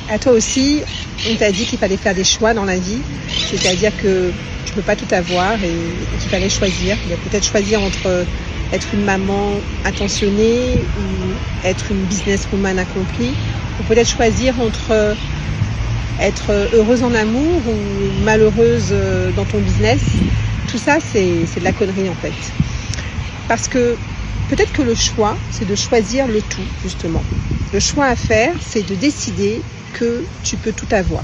À toi aussi, on t'a dit qu'il fallait faire des choix dans la vie, c'est-à-dire que tu ne peux pas tout avoir et qu'il fallait choisir. Il y a peut-être choisir entre être une maman attentionnée ou être une businesswoman accomplie, ou peut-être choisir entre être heureuse en amour ou malheureuse dans ton business. Tout ça, c'est de la connerie en fait. Parce que peut-être que le choix, c'est de choisir le tout, justement. Le choix à faire, c'est de décider que tu peux tout avoir.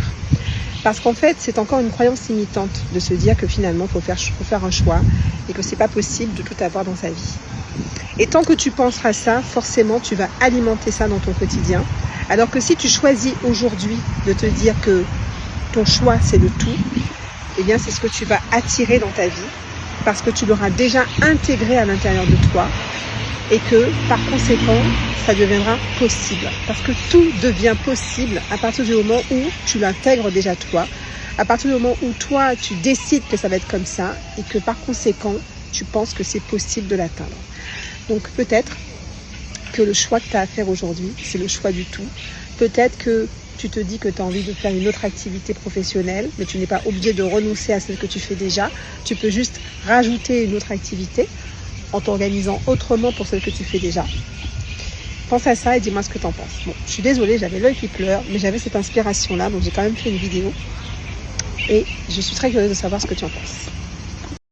Parce qu'en fait, c'est encore une croyance limitante de se dire que finalement, il faut faire un choix et que c'est pas possible de tout avoir dans sa vie. Et tant que tu penseras ça, forcément, tu vas alimenter ça dans ton quotidien. Alors que si tu choisis aujourd'hui de te dire que ton choix, c'est le tout, eh bien, c'est ce que tu vas attirer dans ta vie parce que tu l'auras déjà intégré à l'intérieur de toi et que, par conséquent, ça deviendra possible. Parce que tout devient possible à partir du moment où tu l'intègres déjà toi, à partir du moment où toi, tu décides que ça va être comme ça et que, par conséquent, tu penses que c'est possible de l'atteindre. Donc, peut-être que le choix que tu as à faire aujourd'hui, c'est le choix du tout. Peut-être que tu te dis que tu as envie de faire une autre activité professionnelle, mais tu n'es pas obligé de renoncer à celle que tu fais déjà. Tu peux juste rajouter une autre activité en t'organisant autrement pour celle que tu fais déjà. Pense à ça et dis-moi ce que tu en penses. Bon, je suis désolée, j'avais l'œil qui pleure, mais j'avais cette inspiration-là, donc j'ai quand même fait une vidéo. Et je suis très curieuse de savoir ce que tu en penses.